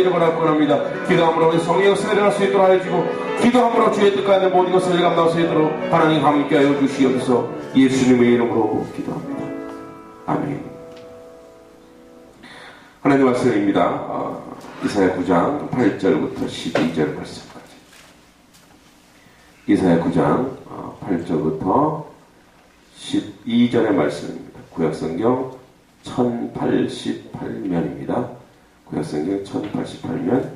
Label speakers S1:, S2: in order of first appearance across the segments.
S1: 이름을 받고 합니다. 기도함으로 우리 성령 역사에 일어날 수 있도록 하여주고, 기도함으로 주의 뜻가운데 모든 것을 감당할 수 있도록 하나님 함께하여 주시옵소서. 예수님의 이름으로 기도합니다. 아멘. 하나님 말씀입니다. 이사야 9장 8절부터 12절 말씀까지. 이사야 9장 8절부터 12절의 말씀입니다. 구약성경 1088면입니다. 구약성경 1088면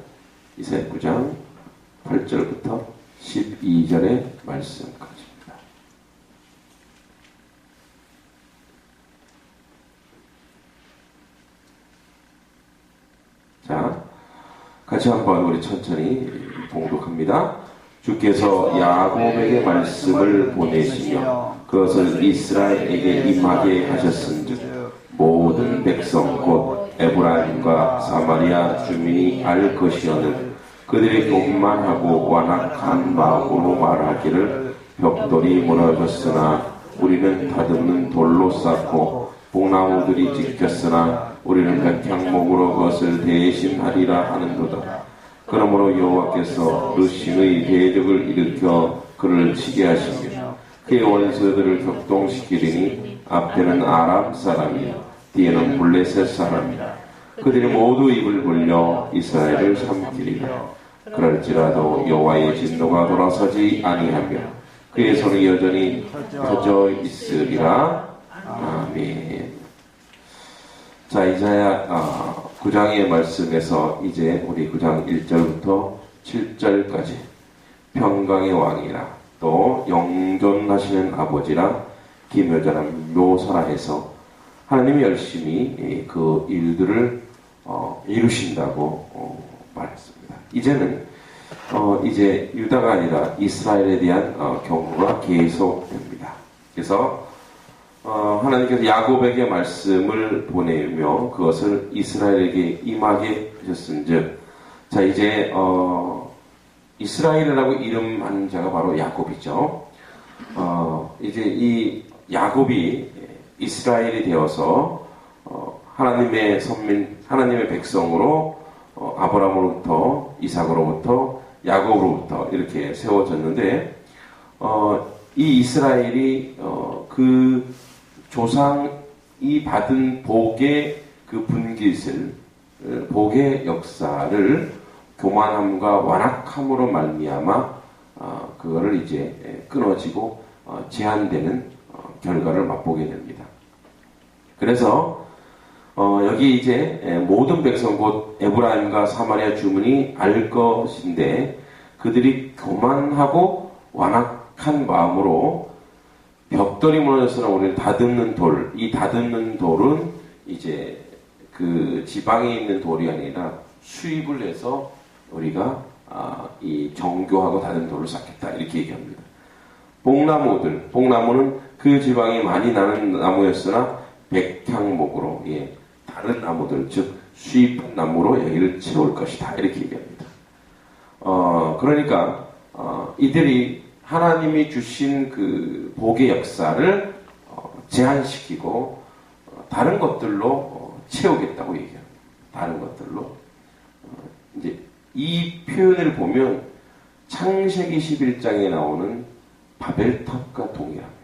S1: 이사야 9장 8절부터 12절의 말씀까지입니다. 자, 같이 한번 우리 천천히 봉독합니다. 주께서 야곱에게 말씀을 보내시며 그것을 이스라엘에게 임하게 하셨은즉 모든 백성 곧 에브라임과 사마리아 주민이 알 것이오늘 그들이 교만하고 완악한 마음으로 말하기를 벽돌이 무너졌으나 우리는 다듬는 돌로 쌓고 복나무들이 지켰으나 우리는 백향목으로 그것을 대신하리라 하는도다. 그러므로 여호와께서 르신의 대적을 일으켜 그를 치게 하시며 그의 원수들을 격동시키리니 앞에는 아람 사람이요 뒤에는 블레셋 사람이라. 그들이 모두 입을 벌려 이스라엘을 삼키리라. 그럴지라도 여호와의 진노가 돌아서지 아니하며 그의 손이 여전히 펴져 있으리라. 아멘. 자, 이사야 9장의 말씀에서 이제 우리 9장 1절부터 7절까지 평강의 왕이라 또 영존하시는 아버지라 기묘자라 묘사라 해서 하나님이 열심히 그 일들을 이루신다고 말했습니다. 이제는 이제 유다가 아니라 이스라엘에 대한 경고가 계속됩니다. 그래서 하나님께서 야곱에게 말씀을 보내며 그것을 이스라엘에게 임하게 하셨은즉, 자 이제 이스라엘이라고 이름한 자가 바로 야곱이죠. 이제 이 야곱이 이스라엘이 되어서 하나님의 선민, 하나님의 백성으로 아브라함으로부터 이삭으로부터 야곱으로부터 이렇게 세워졌는데, 이 이스라엘이 그 조상이 받은 복의 그 분깃을, 복의 역사를 교만함과 완악함으로 말미암아 그거를 이제 끊어지고 제한되는 결과를 맛보게 됩니다. 그래서 여기 이제 모든 백성 곧 에브라임과 사마리아 주민이 알 것인데 그들이 교만하고 완악한 마음으로 벽돌이 무너졌으나 우리는 다듬는 돌, 이 다듬는 돌은 이제 그 지방에 있는 돌이 아니라 수입을 해서 우리가 이 정교하고 다듬는 돌을 쌓겠다 이렇게 얘기합니다. 복나무들, 복나무는 그 지방이 많이 나는 나무였으나 백향목으로, 다른 나무들, 즉 수입 나무로 여기를 채울 것이다 이렇게 얘기합니다. 그러니까 이들이 하나님이 주신 그 복의 역사를 제한시키고 다른 것들로 채우겠다고 얘기합니다. 다른 것들로. 이제 이 표현을 보면 창세기 11장에 나오는 바벨탑과 동일합니다.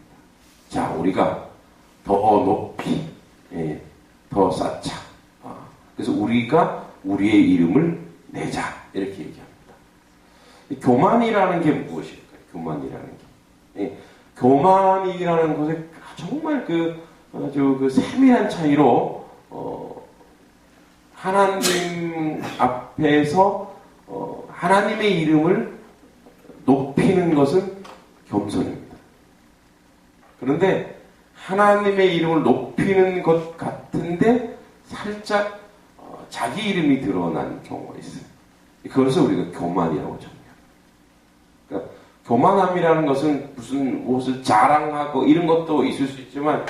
S1: 자, 우리가 더 높이, 더 쌓자. 그래서 우리가 우리의 이름을 내자 이렇게 얘기합니다. 교만이라는 게 무엇일까요? 교만이라는 게. 교만이라는 것에 정말 아주 그 세밀한 차이로, 하나님 앞에서, 하나님의 이름을 높이는 것은 겸손입니다. 그런데 하나님의 이름을 높이는 것 같은데 살짝 자기 이름이 드러난 경우가 있어요. 그것을 우리가 교만이라고 정의합니다. 그러니까 교만함이라는 것은 무엇을 자랑하고 이런 것도 있을 수 있지만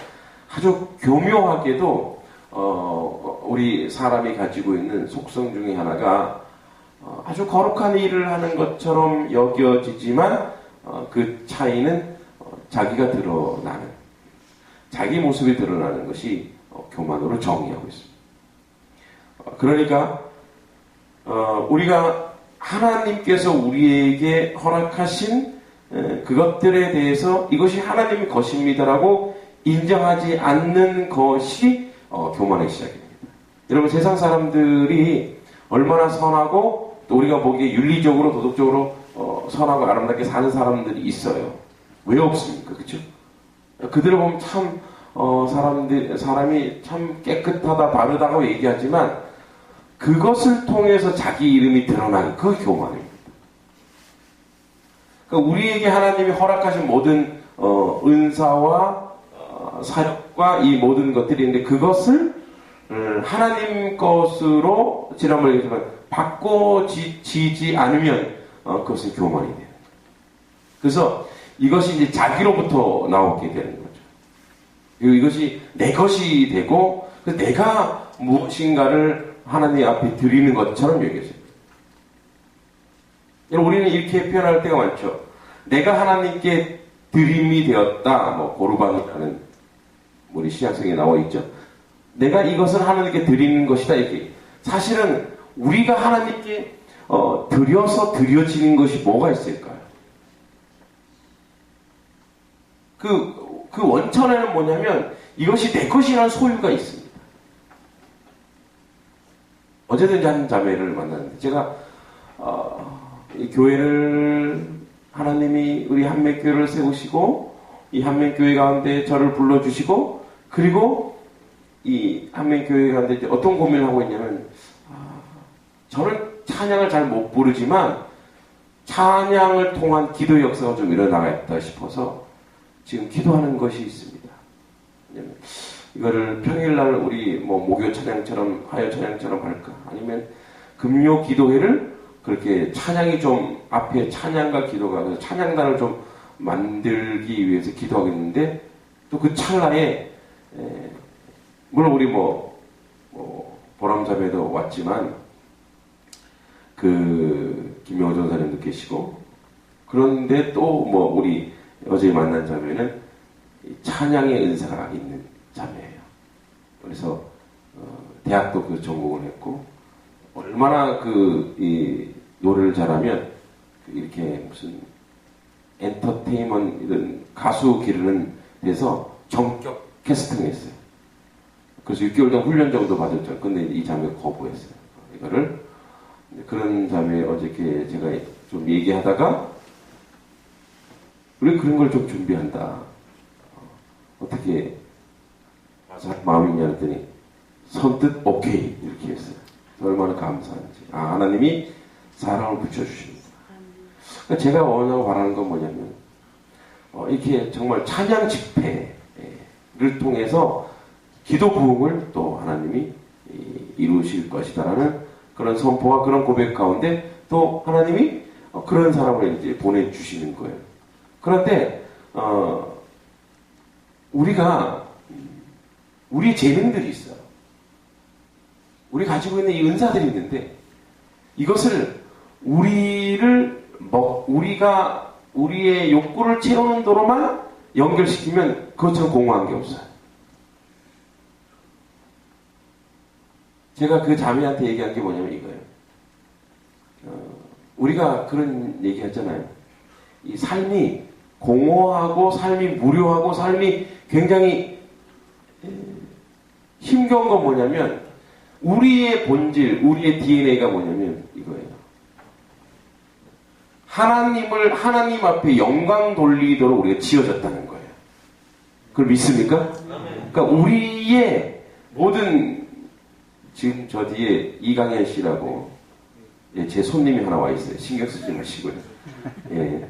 S1: 아주 교묘하게도 우리 사람이 가지고 있는 속성 중에 하나가 아주 거룩한 일을 하는 것처럼 여겨지지만 그 차이는 자기가 드러나는, 자기 모습이 드러나는 것이 교만으로 정의하고 있습니다. 그러니까 우리가 하나님께서 우리에게 허락하신 그것들에 대해서 이것이 하나님의 것입니다라고 인정하지 않는 것이 교만의 시작입니다. 여러분, 세상 사람들이 얼마나 선하고 또 우리가 보기에 윤리적으로 도덕적으로 선하고 아름답게 사는 사람들이 있어요. 왜 없습니까? 그렇죠? 그들을 보면 참 사람이 참 깨끗하다, 바르다고 얘기하지만 그것을 통해서 자기 이름이 드러나는 그 교만입니다. 그러니까 우리에게 하나님이 허락하신 모든 은사와 사역과 이 모든 것들이 있는데 그것을 하나님 것으로 지난번에 얘기했지만 바꿔지지 않으면 그것은 교만이 돼요. 그래서 이것이 이제 자기로부터 나오게 되는 거죠. 그리고 이것이 내 것이 되고 내가 무엇인가를 하나님 앞에 드리는 것처럼 여겨져요. 우리는 이렇게 표현할 때가 많죠. 내가 하나님께 드림이 되었다. 고르반이라는 우리 신약성에 나와 있죠. 내가 이것을 하나님께 드리는 것이다. 이렇게. 사실은 우리가 하나님께 드려서 드려지는 것이 뭐가 있을까요? 그 원천에는 뭐냐면 이것이 내 것이라는 소유가 있습니다. 어제든지 한 자매를 만났는데 제가 이 교회를 하나님이 우리 한맥교회를 세우시고 이 한맥교회 가운데 저를 불러주시고 그리고 이 한맥교회 가운데 이제 어떤 고민을 하고 있냐면 저는 찬양을 잘 못 부르지만 찬양을 통한 기도 역사가 좀 일어나겠다 싶어서 지금 기도하는 것이 있습니다. 왜냐면 이거를 평일날 우리 목요 찬양처럼 화요 찬양처럼 할까? 아니면 금요 기도회를 그렇게 찬양이 좀 앞에 찬양과 기도가 그래서 찬양단을 좀 만들기 위해서 기도하겠는데 또 그 찰나에 물론 우리 보람자매도 왔지만 그 김영호 전사님도 계시고 그런데 또 우리 어제 만난 자매는 찬양의 은사가 있는 자매예요. 그래서 대학도 그 전공을 했고 얼마나 이 노래를 잘하면 이렇게 무슨 엔터테인먼트 이런 가수 기르는 데서 전격 캐스팅했어요. 그래서 6개월 동안 훈련 정도 받았죠. 근데 이 자매가 거부했어요. 이거를 그런 자매 어저께 제가 좀 얘기하다가 우리 그런 걸 좀 준비한다. 어떻게 마음이냐 했더니 선뜻 오케이 이렇게 했어요. 얼마나 감사한지. 하나님이 사랑을 붙여주십니다. 그러니까 제가 원하고 바라는 건 뭐냐면 이렇게 정말 찬양 집회를 통해서 기도 부흥을 또 하나님이 이루실 것이다라는 그런 선포와 그런 고백 가운데 또 하나님이 그런 사람을 이제 보내주시는 거예요. 그런데 우리 재능들이 있어요. 우리 가지고 있는 이 은사들이 있는데 이것을 우리가 우리의 욕구를 채우는 도로만 연결시키면 그것처럼 공허한 게 없어요. 제가 그 자매한테 얘기한 게 뭐냐면 이거예요. 우리가 그런 얘기 했잖아요. 이 삶이 공허하고 삶이 무료하고 삶이 굉장히 힘겨운 건 뭐냐면 우리의 본질, 우리의 DNA가 뭐냐면 이거예요. 하나님 앞에 영광 돌리도록 우리가 지어졌다는 거예요. 그걸 믿습니까? 그러니까 우리의 모든 지금 저 뒤에 이강현 씨라고 제 손님이 하나 와 있어요. 신경 쓰지 마시고요. 예.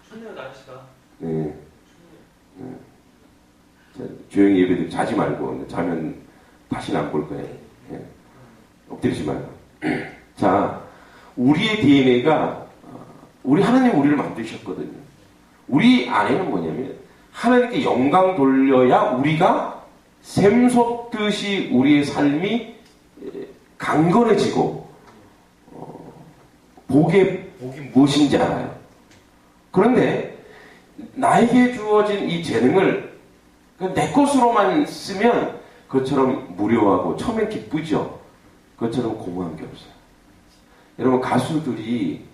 S2: 손님 나가시다.
S1: 예. 조용히 예배드리고 자지 말고 자면 다시는 안 볼 거예요. 예. 엎드리지 말고. 자, 우리의 DNA가 우리 하나님 우리를 만드셨거든요. 우리 안에는 뭐냐면 하나님께 영광 돌려야 우리가 샘솟듯이 우리의 삶이 강건해지고 복이 무엇인지 알아요. 그런데 나에게 주어진 이 재능을 내 것으로만 쓰면 그것처럼 무료하고 처음엔 기쁘죠. 그것처럼 공허한 게 없어요. 여러분 가수들이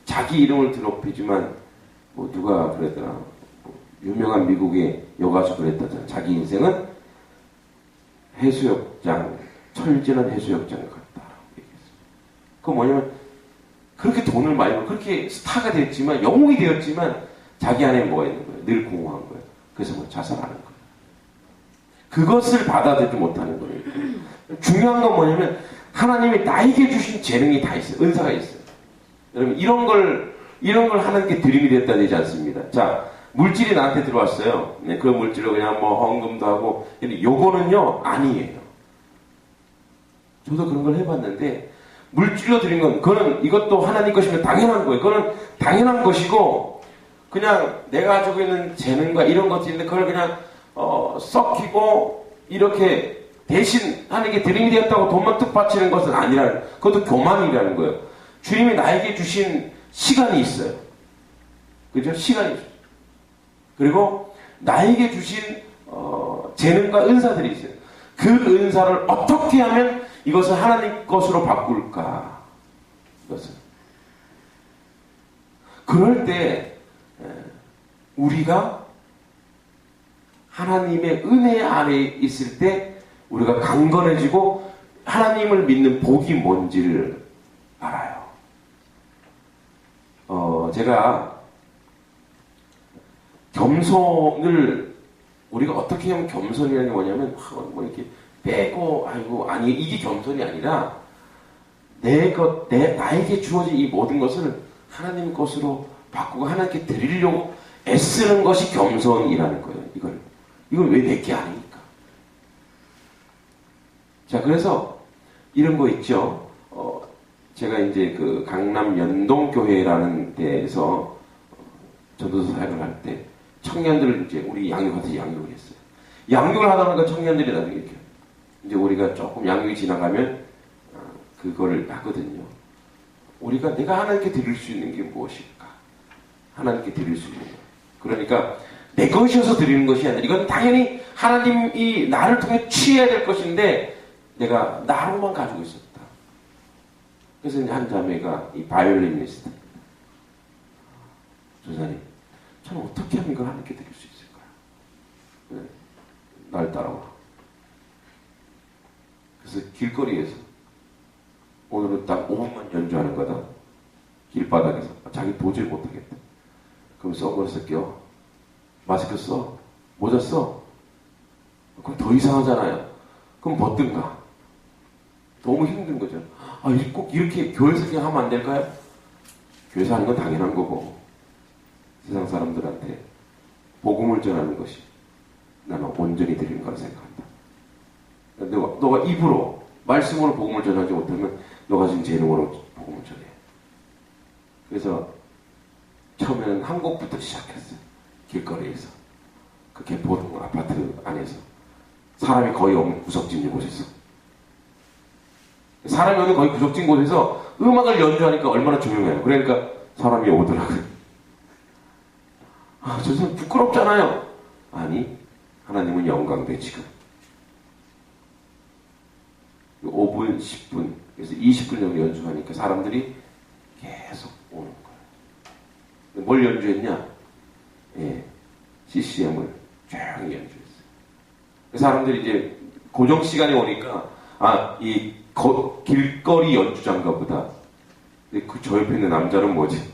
S1: 자기 이름을 드높이지만 뭐 누가 그랬더라. 뭐 유명한 미국의 여가수 그랬다잖아. 자기 인생은 해수욕장, 철진한 해수욕장 같다. 그거 뭐냐면 그렇게 돈을 많이 벌고 그렇게 스타가 됐지만 영웅이 되었지만 자기 안에 뭐가 있는 거예요? 늘 공허한 거예요. 그래서 뭐 자살하는 거예요. 그것을 받아들이지 못하는 거예요. 중요한 건 뭐냐면 하나님이 나에게 주신 재능이 다 있어요. 은사가 있어요. 여러분 이런 걸 하나님께 드림이 됐다 되지 않습니다. 자, 물질이 나한테 들어왔어요. 네, 그 물질로 그냥 뭐 헌금도 하고 요거는요 아니에요. 저도 그런 걸 해봤는데 물질로 드린 건 그거는 이것도 하나님 것이면 당연한 거예요. 그거는 당연한 것이고 그냥 내가 가지고 있는 재능과 이런 것들인데 그걸 그냥 썩히고 이렇게 대신 하나님께 드림이 되었다고 돈만 뚝 바치는 것은 아니라는 그것도 교만이라는 거예요. 주님이 나에게 주신 시간이 있어요. 그죠? 시간이 있어요. 그리고 나에게 주신 재능과 은사들이 있어요. 그 은사를 어떻게 하면 이것을 하나님 것으로 바꿀까? 이것을. 그럴 때 우리가 하나님의 은혜 아래 있을 때 우리가 강건해지고 하나님을 믿는 복이 뭔지를 알아요. 제가 겸손을 우리가 어떻게 하면 겸손이라는 게 뭐냐면 뭐 이렇게 빼고 아니 이게 겸손이 아니라 나에게 주어진 이 모든 것을 하나님 것으로 바꾸고 하나님께 드리려고 애쓰는 것이 겸손이라는 거예요. 이걸 왜 내게 아닙니까? 자, 그래서 이런 거 있죠. 제가 이제 그 강남 연동교회라는 데에서 전도사 사역을 할 때 청년들을 이제 우리 양육한테 양육을 했어요. 양육을 하다 보니까 청년들이 나중에 이렇게 이제 우리가 조금 양육이 지나가면 그거를 하거든요. 우리가 내가 하나님께 드릴 수 있는 게 무엇일까? 하나님께 드릴 수 있는 거. 그러니까 내 것이어서 드리는 것이 아니라 이건 당연히 하나님이 나를 통해 취해야 될 것인데 내가 나로만 가지고 있었다. 그래서 이제 한 자매가 이 바이올리니스트 조사님, 저는 어떻게 하면 이걸 하나님께 드릴 수 있을까요? 네, 날 따라와. 그래서 길거리에서 오늘은 딱 5분만 연주하는 거다. 길바닥에서 자기 도저히 못하겠다. 그럼 선글라스 껴. 마스크 써. 모자 써. 그럼 더 이상하잖아요. 그럼 벗든가. 너무 힘든 거죠. 꼭 이렇게 교회에서 그냥 하면 안 될까요? 교회에서 하는 건 당연한 거고 세상 사람들한테 복음을 전하는 것이 나는 온전히 드리는 거라 생각한다. 너가 입으로 말씀으로 복음을 전하지 못하면 너가 지금 재능으로 복음을 전해. 그래서 처음에는 한 곡부터 시작했어요. 길거리에서. 그 개포동 아파트 안에서. 사람이 거의 없는 구석진 곳에서. 사람이 없는 거의 구석진 곳에서 음악을 연주하니까 얼마나 조용해요. 그러니까 사람이 오더라고요. 저 사람 부끄럽잖아요. 아니, 하나님은 영광돼 지금. 5분, 10분, 그래서 20분 정도 연주하니까 사람들이 계속 오는 거예요. 뭘 연주했냐? CCM을 조용히 연주했어요. 사람들이 이제 고정 시간에 오니까 길거리 연주장가 보다. 근데 저 옆에 있는 남자는 뭐지?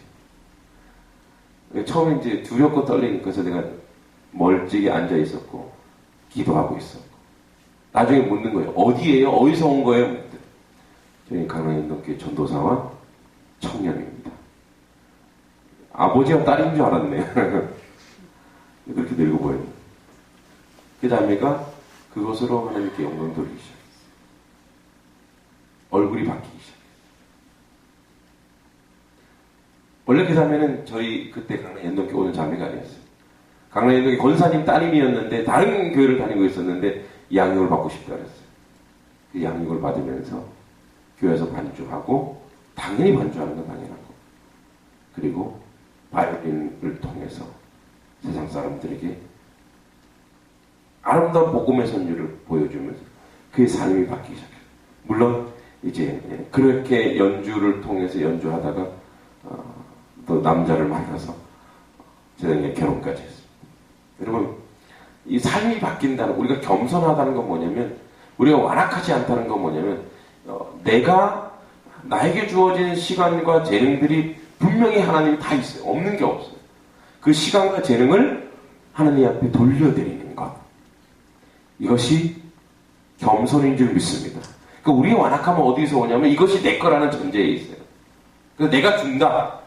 S1: 처음에 이제 두렵고 떨리니까 그래서 내가 멀찍이 앉아 있었고 기도하고 있었고 나중에 묻는 거예요. 어디예요? 어디서 온 거예요? 저희 강남연동교회 전도사와 청년입니다. 아버지와 딸인 줄 알았네. 그렇게 늙어 보여요. 그 자매가 그것으로 하나님께 영광 돌리기 시작했어요. 얼굴이 바뀌기 시작했어요. 원래 그 자매는 저희 그때 강남연동교회 오는 자매가 아니었어요. 강남연동교회 권사님 따님이었는데 다른 교회를 다니고 있었는데 양육을 받고 싶다 그랬어요. 그 양육을 받으면서 교회에서 반주하고 당연히 반주하는 건 당연한 거. 그리고 바이올린을 통해서 세상 사람들에게 아름다운 복음의 선율을 보여주면서 그의 삶이 바뀌기 시작해요. 물론 이제 그렇게 연주를 통해서 연주하다가 또 남자를 만나서 저녁에 결혼까지 했습니다. 여러분, 이 삶이 바뀐다는, 우리가 겸손하다는 건 뭐냐면, 우리가 완악하지 않다는 건 뭐냐면, 나에게 주어진 시간과 재능들이 분명히 하나님이 다 있어요. 없는 게 없어요. 그 시간과 재능을 하나님 앞에 돌려드리는 것. 이것이 겸손인 줄 믿습니다. 그러니까 우리의 완악함은 어디서 오냐면 이것이 내 거라는 전제에 있어요. 그래서 내가 준다.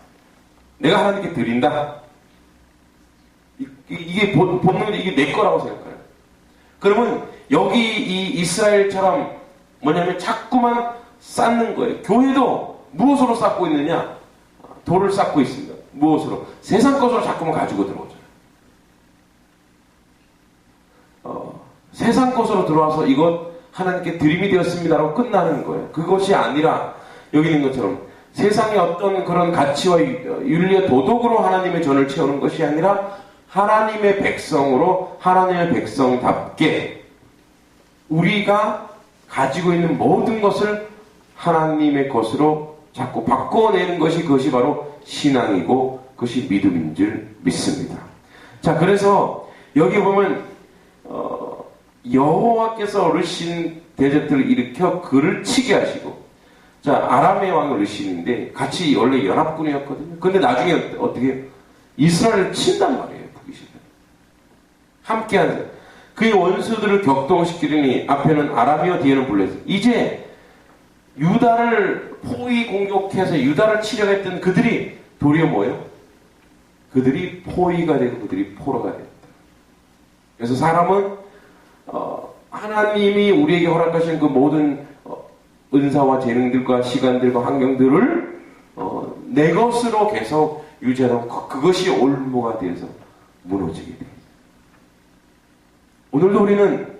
S1: 내가 하나님께 드린다. 이게 본능이 이게 내 거라고 생각해요. 그러면 여기 이 이스라엘처럼 뭐냐면 자꾸만 쌓는 거예요. 교회도 무엇으로 쌓고 있느냐? 돌을 쌓고 있습니다. 무엇으로? 세상 것으로 자꾸만 가지고 들어오죠. 세상 것으로 들어와서 이것 하나님께 드림이 되었습니다라고 끝나는 거예요. 그것이 아니라 여기 있는 것처럼 세상의 어떤 그런 가치와 윤리와 도덕으로 하나님의 전을 채우는 것이 아니라 하나님의 백성으로 하나님의 백성답게 우리가 가지고 있는 모든 것을 하나님의 것으로 자꾸 바꿔내는 것이 그것이 바로 신앙이고 그것이 믿음인 줄 믿습니다. 자, 그래서 여기 보면 여호와께서 르신 대적들을 일으켜 그를 치게 하시고, 자, 아람의 왕 르신인데 같이 원래 연합군이었거든요. 근데 나중에 어떻게 이스라엘을 친단 말이에요. 북이시가 함께한 그의 원수들을 격동시키려니 앞에는 아람이요 뒤에는 블레셋. 이제 유다를 포위 공격해서 유다를 치려고 했던 그들이 도리어 뭐예요? 그들이 포위가 되고 그들이 포로가 됐다. 그래서 사람은 하나님이 우리에게 허락하신 그 모든 은사와 재능들과 시간들과 환경들을 내 것으로 계속 유지하다 보면 그것이 올무가 되어서 무너지게 됩니다. 오늘도 우리는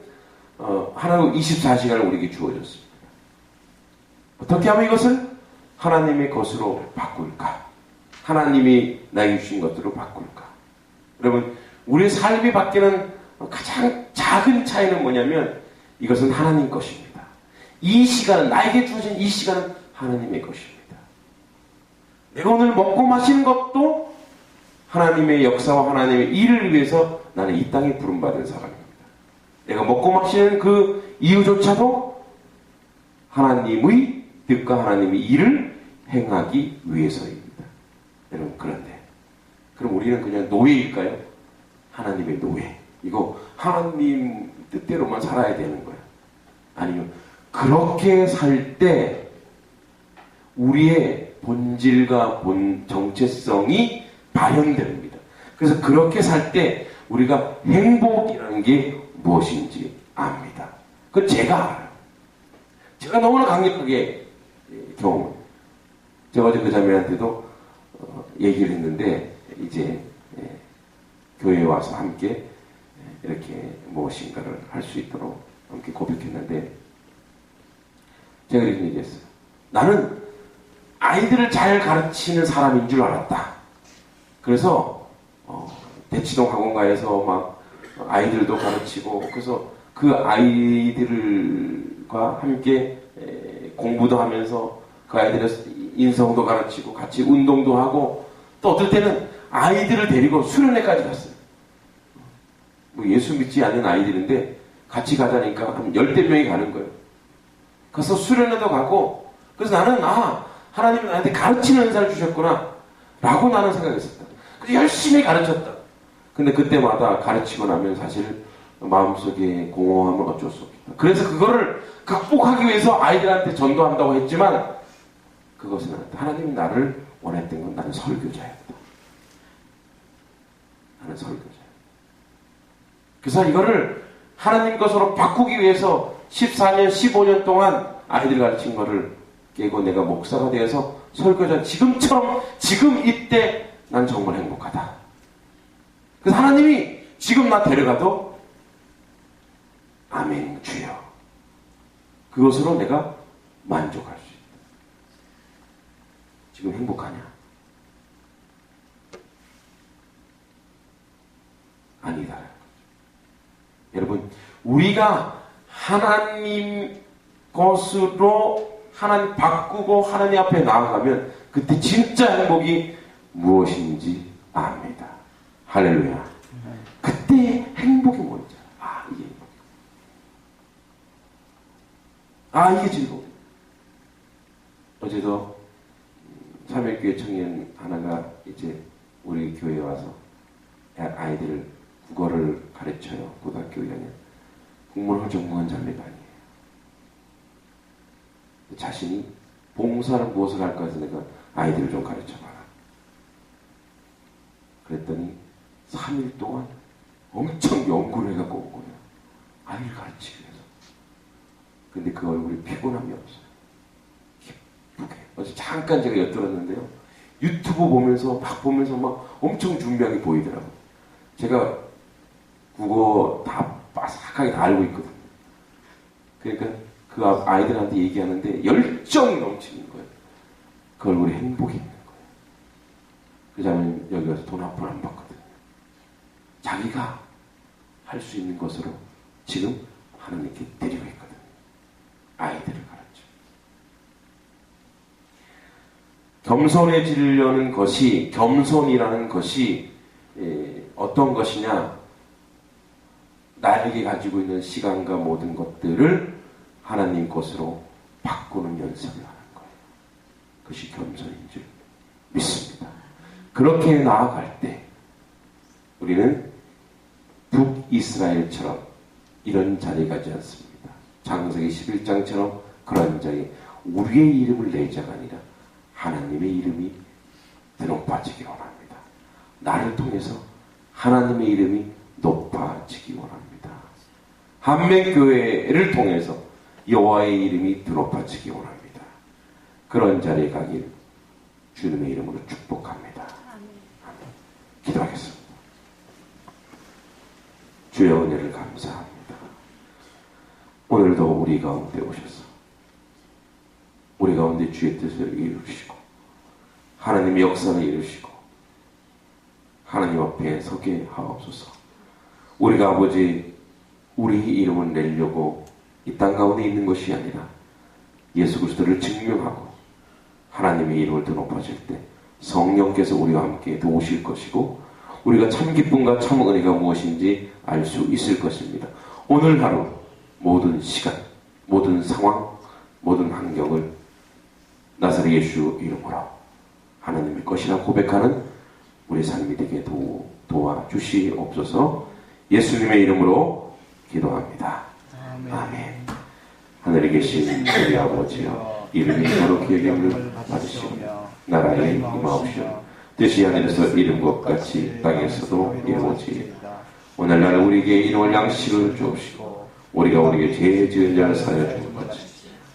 S1: 하나님 24시간을 우리에게 주어졌습니다. 어떻게 하면 이것을 하나님의 것으로 바꿀까? 하나님이 나에게 주신 것들로 바꿀까? 여러분, 우리의 삶이 바뀌는 가장 작은 차이는 뭐냐면 이것은 하나님 것입니다. 이 시간은, 나에게 주어진 이 시간은 하나님의 것입니다. 내가 오늘 먹고 마시는 것도 하나님의 역사와 하나님의 일을 위해서 나는 이 땅에 부름받은 사람입니다. 내가 먹고 마시는 그 이유조차도 하나님의 뜻과 하나님의 일을 행하기 위해서입니다. 여러분, 그런데 그럼 우리는 그냥 노예일까요? 하나님의 노예. 이거 하나님 뜻대로만 살아야 되는 거예요. 아니요. 그렇게 살 때 우리의 본질과 정체성이 발현됩니다. 그래서 그렇게 살 때 우리가 행복이라는 게 무엇인지 압니다. 그건 제가 알아요. 제가 너무나 강력하게 경험을. 제가 어제 그 자매한테도 얘기를 했는데 이제 교회에 와서 함께 이렇게 무엇인가를 할 수 있도록 함께 고백했는데 제가 이렇게 얘기했어요. 나는 아이들을 잘 가르치는 사람인 줄 알았다. 그래서 대치동 학원가에서 막 아이들도 가르치고 그래서 그 아이들과 함께 공부도 하면서 그 아이들의 인성도 가르치고 같이 운동도 하고 또 어떨 때는 아이들을 데리고 수련회까지 갔어요. 뭐 예수 믿지 않는 아이들인데 같이 가자니까 한 10대 명이 가는 거예요. 그래서 수련회도 가고 그래서 나는 하나님은 나한테 가르치는 은사를 주셨구나 라고 나는 생각했었다. 그래서 열심히 가르쳤다. 근데 그때마다 가르치고 나면 사실 마음속에 공허함은 어쩔 수 없다. 그래서 그거를 극복하기 위해서 아이들한테 전도한다고 했지만 그것은 하나님이 나를 원했던 건 나는 설교자였다. 나는 설교자. 그래서 이거를 하나님 것으로 바꾸기 위해서 14년, 15년 동안 아이들 가르친 거를 깨고 내가 목사가 되어서 설교자, 지금처럼, 지금 이때 난 정말 행복하다. 그래서 하나님이 지금 나 데려가도 아멘 주여. 그것으로 내가 만족할 수 있다. 지금 행복하냐? 아니다. 여러분, 우리가 하나님 것으로 하나님 바꾸고 하나님 앞에 나아가면 그때 진짜 행복이 무엇인지 압니다. 할렐루야. 그때 행복이 뭔지 이게 행복. 이게 즐거워. 어제도 참여교회 청년 하나가 이제 우리 교회에 와서 아이들을 국어를 가르쳐요. 고등학교 1학년. 국문을 전공한 자매가 아니에요. 자신이 봉사를 무엇을 할까 해서 내가 아이들을 좀 가르쳐봐라. 그랬더니 3일 동안 엄청 연구를 해갖고 온 거예요. 아이를 가르치기 위해서. 근데 그 얼굴이 피곤함이 없어요. 기쁘게. 어제 잠깐 제가 엿들었는데요. 유튜브 보면서 막 엄청 준비한 게 보이더라고요. 제가 국어 다 빠삭하게 다 알고 있거든요. 그러니까 그 아이들한테 얘기하는데 열정이 넘치는 거예요. 그 얼굴에 행복이 있는 거예요. 그 자매는 여기 와서 돈 한 푼 안 받거든요. 자기가 할 수 있는 것으로 지금 하나님께 드리고 있거든요. 아이들을 가르쳐. 겸손해지려는 것이, 겸손이라는 것이 어떤 것이냐? 나에게 가지고 있는 시간과 모든 것들을 하나님 것으로 바꾸는 연습을 하는 거예요. 그것이 겸손인 줄 믿습니다. 그렇게 나아갈 때 우리는 북이스라엘처럼 이런 자리에 가지 않습니다. 창세기 11장처럼 그런 자리에 우리의 이름을 낼 자가 아니라 하나님의 이름이 높아지기 원합니다. 나를 통해서 하나님의 이름이 높아지기 원합니다. 한맹교회를 통해서 여호와의 이름이 높아지기 원합니다. 그런 자리에 가길 주님의 이름으로 축복합니다. 아멘. 기도하겠습니다. 주의 은혜를 감사합니다. 오늘도 우리 가운데 오셔서 우리 가운데 주의 뜻을 이루시고 하나님의 역사를 이루시고 하나님 앞에 서게 하옵소서. 우리가 아버지 우리 이름을 내려고 이 땅 가운데 있는 것이 아니라 예수 그리스도를 증명하고 하나님의 이름을 더 높아질 때 성령께서 우리와 함께 더 오실 것이고 우리가 참 기쁨과 참 은혜가 무엇인지 알 수 있을 것입니다. 오늘 하루 모든 시간, 모든 상황, 모든 환경을 나사렛 예수 이름으로 하나님의 것이라 고백하는 우리 삶이 되게 도와주시옵소서. 예수님의 이름으로 기도합니다. 아멘. 하늘에 계신 우리 아버지여, 이름이 거룩히 여김을 받으시오며 나라의 임하옵시오. 뜻이 하늘에서 이룬 것 같이 땅에서도 이루어지이다. 오늘날 우리에게 일용할 양식을 주옵시고 우리가 우리에게 죄 지은 자를 사하여 주는 같이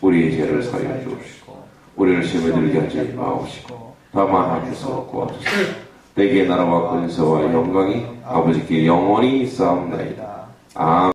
S1: 우리의 죄를 사하여 주옵시고 우리를 시험에 들게 하지 마옵시고 다만 하옵소서 구하옵소서. 내게 나라와 권세와 영광이 아버지께 영원히 있사옵나이다. 아멘.